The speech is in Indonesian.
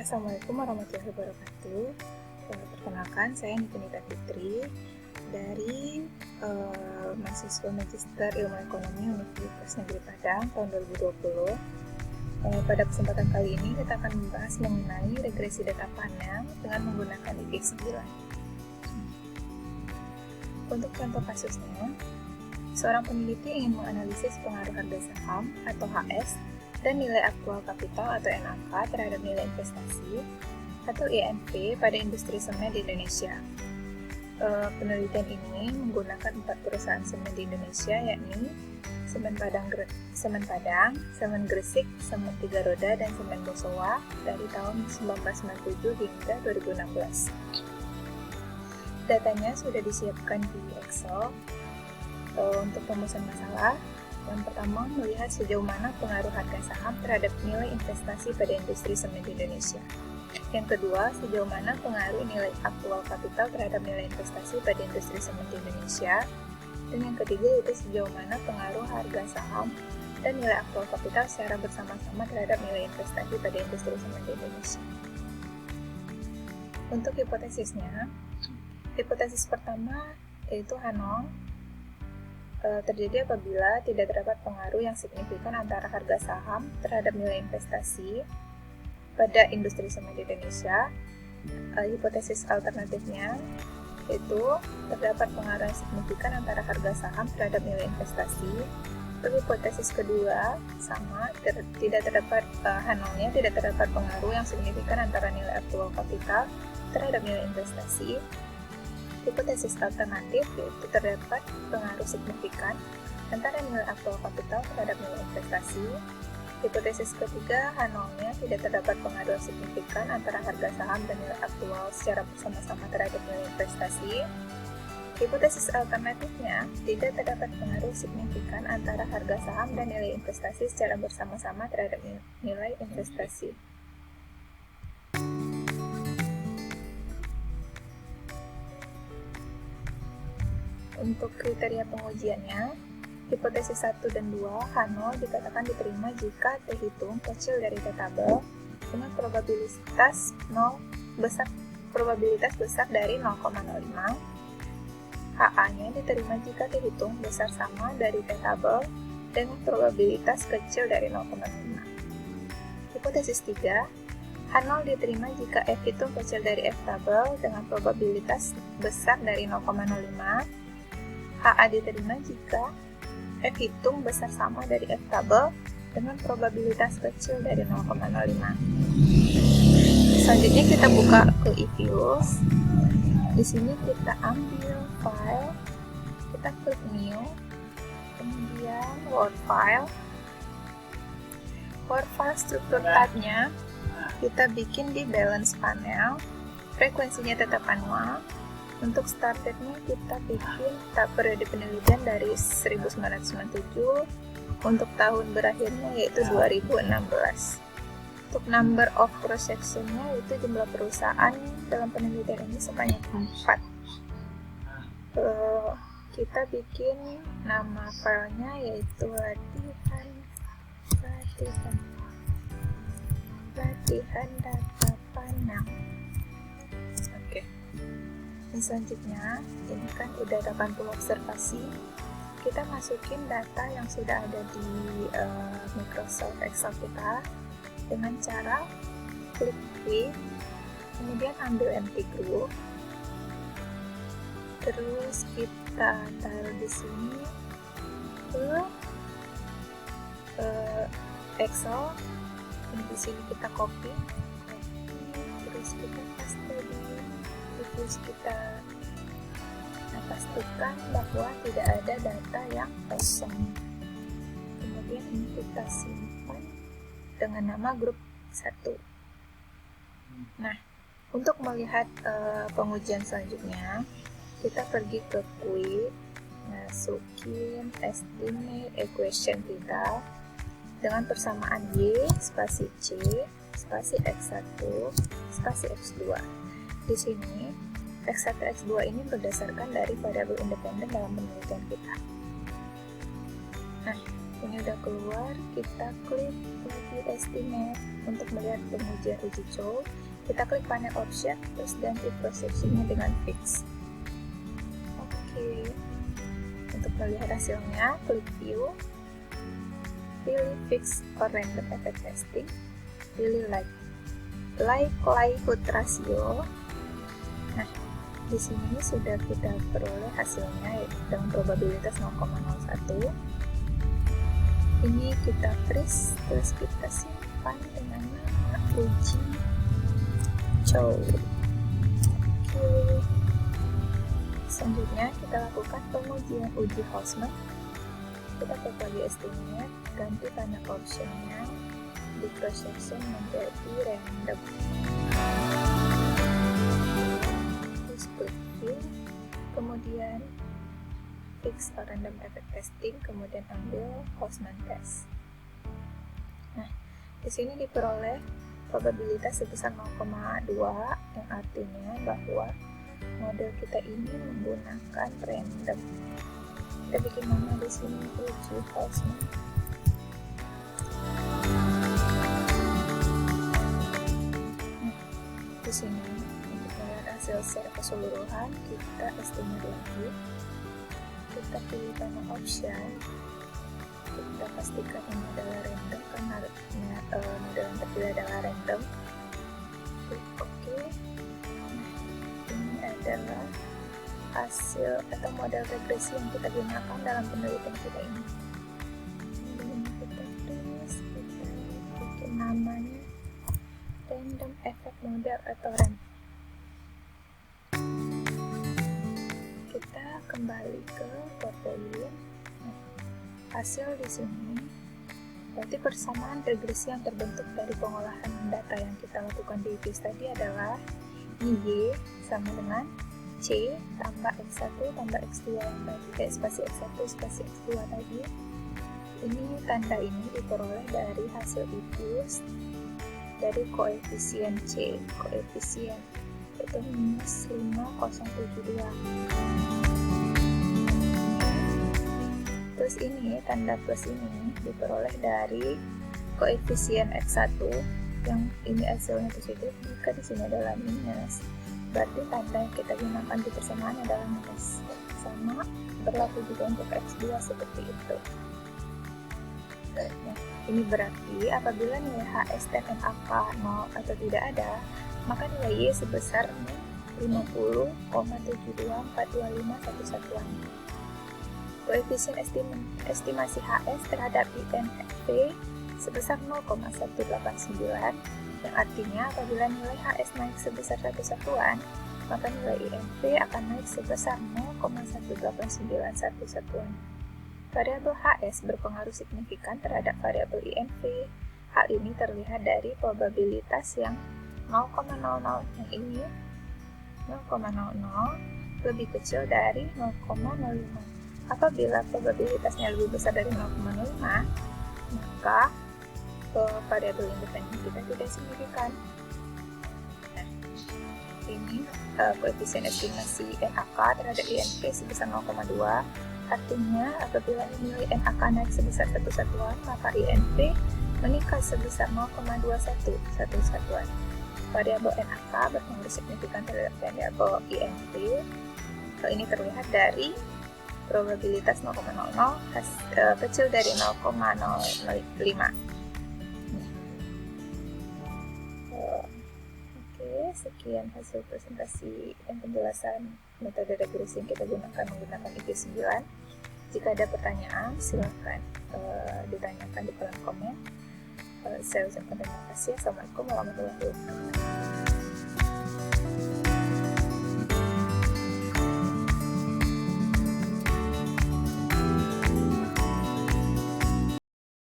Assalamualaikum warahmatullahi wabarakatuh. Perkenalkan, saya Nikunita Fitri dari mahasiswa Magister Ilmu Ekonomi Universitas Negeri Padang tahun 2020. Pada kesempatan kali ini kita akan membahas mengenai regresi data panel dengan menggunakan IPX 9. Untuk contoh kasusnya, seorang peneliti ingin menganalisis pengaruh harga saham atau HS dan nilai aktual kapital atau NAK terhadap nilai investasi atau INV pada industri semen di Indonesia. Penelitian ini menggunakan 4 perusahaan semen di Indonesia, yakni Semen Padang, Semen Gresik, Semen Tiga Roda, dan Semen Bosowa dari tahun 1997 hingga 2016. Datanya sudah disiapkan di Excel. Untuk rumusan masalah, yang pertama, melihat sejauh mana pengaruh harga saham terhadap nilai investasi pada industri semen di Indonesia. Yang kedua, sejauh mana pengaruh nilai aktual kapital terhadap nilai investasi pada industri semen di Indonesia. Dan yang ketiga, yaitu sejauh mana pengaruh harga saham dan nilai aktual kapital secara bersama-sama terhadap nilai investasi pada industri semen di Indonesia. Untuk hipotesisnya, hipotesis pertama yaitu H0 terjadi apabila tidak terdapat pengaruh yang signifikan antara harga saham terhadap nilai investasi pada industri semen di Indonesia. Hipotesis alternatifnya yaitu terdapat pengaruh yang signifikan antara harga saham terhadap nilai investasi. Untuk hipotesis kedua sama, tidak terdapat H0-nya tidak terdapat pengaruh yang signifikan antara nilai aktual kapital terhadap nilai investasi. Hipotesis alternatif yaitu terdapat pengaruh signifikan antara nilai aktual kapital terhadap nilai investasi. Hipotesis ketiga, H0-nya tidak terdapat pengaruh signifikan antara harga saham dan nilai aktual secara bersama-sama terhadap nilai investasi. Hipotesis alternatifnya, tidak terdapat pengaruh signifikan antara harga saham dan nilai investasi secara bersama-sama terhadap nilai investasi. Untuk kriteria pengujiannya, hipotesis 1 dan 2, H0 dikatakan diterima jika T hitung kecil dari T tabel dengan probabilitas besar dari 0,05. HA-nya diterima jika T hitung besar sama dari T tabel dengan probabilitas kecil dari 0,5. Hipotesis 3, H0 diterima jika F hitung kecil dari F tabel dengan probabilitas besar dari 0,05. HA diterima jika F hitung besar sama dari F tabel dengan probabilitas kecil dari 0,05. Selanjutnya kita buka ke eViews. Di sini kita ambil file, kita klik new, kemudian Word file. Word file struktur tab-nya kita bikin di balance panel, frekuensinya tetap manual. Untuk start date-nya kita bikin tab periode penelitian dari 1997, untuk tahun berakhirnya yaitu 2016. Untuk number of cross section-nya yaitu jumlah perusahaan dalam penelitian ini sebanyak 4. Kita bikin nama filenya yaitu latihan data panel. Selanjutnya, ini kan udah 80 observasi. Kita masukin data yang sudah ada di Microsoft Excel kita dengan cara klik Quick, kemudian ambil empty group, terus kita taruh di sini ke Excel. Di sini kita copy, terus kita paste di terus kita pastikan bahwa tidak ada data yang kosong. Kemudian ini kita simpan dengan nama grup 1. Nah, untuk melihat pengujian selanjutnya, kita pergi ke Quick, masukin estimate equation kita dengan persamaan Y spasi C spasi X1 spasi X2. Di sini, X1 X2 ini berdasarkan dari variabel independen dalam penelitian kita. Nah, Ini udah keluar, kita klik lagi estimate untuk melihat pengujian uji cow. Kita klik panel option, terus ganti processingnya dengan fix. Oke, untuk melihat hasilnya, klik view, pilih fix or random effect testing, pilih likelihood ratio. Nah, di sini sudah kita peroleh hasilnya dengan probabilitas 0,01. Ini kita freeze, terus kita simpan dengan nama uji cow. Oke. Selanjutnya kita lakukan pengujian uji Hausman. Kita klik lagi estimate, ganti panel optionnya di processing menjadi random. Terus klik view, kemudian fix or random effect testing, kemudian ambil Hausman test. Nah, di sini diperoleh probabilitas sebesar 0,2, yang artinya bahwa model kita ini menggunakan random. Kita bikin nama di sini uji Hausman. Nah, di sini untuk melihat hasil secara keseluruhan kita estimate lagi. Kita pilih panel option. Kita pastikan ini adalah random karena model yang terpilih adalah random. Klik OK. Nah, ini adalah hasil atau model regresi yang kita gunakan dalam penelitian kita ini. Kemudian kita tulis, kita bikin namanya random effect model atau RAM. Kita kembali ke portfolio. Nah, hasil di sini berarti persamaan regresi yang terbentuk dari pengolahan data yang kita lakukan di quiz tadi adalah Y sama dengan C tambah X1 tambah X2 yang tadi, spasi X1 spasi X2 tadi. Ini tanda ini diperoleh dari hasil infus dari koefisien C, koefisien itu minus 5072. Terus ini tanda plus ini diperoleh dari koefisien X1 yang ini hasilnya positif, jika di sini adalah minus. Berarti tanda yang kita gunakan di persamaan adalah minus. Sama berlaku juga untuk X2 seperti itu. Nah, ini berarti apabila nilai HS dan NAK 0 atau tidak ada, maka nilai Y sebesar 50,72425 Koefisien estimasi HS terhadap INFP sebesar 0,189, yang artinya apabila nilai HS naik sebesar 1 satuan, maka nilai INP akan naik sebesar 0,189 satuan. Variabel HS berpengaruh signifikan terhadap variabel INP. Hal ini terlihat dari probabilitas yang 0,00 yang ini 0,00 lebih kecil dari 0,05. Apabila probabilitasnya lebih besar dari 0,05, maka variabel independen kita tidak signifikan. Nah, ini koefisien estimasi NAK terhadap INP sebesar 0,2. Artinya apabila nilai NAK naik sebesar 1 satuan, maka INP meningkat sebesar 0,21 satuan. Variabel NAK berpengaruh signifikan terhadap variabel INP. Hal ini terlihat dari probabilitas 0,00 kecil dari 0,05. Oke, sekian hasil presentasi dan penjelasan metode regresi yang kita gunakan menggunakan IG9. Jika ada pertanyaan, silakan ditanyakan di kolom komen. Saya ucapkan terima kasih. Assalamualaikum warahmatullahi wabarakatuh.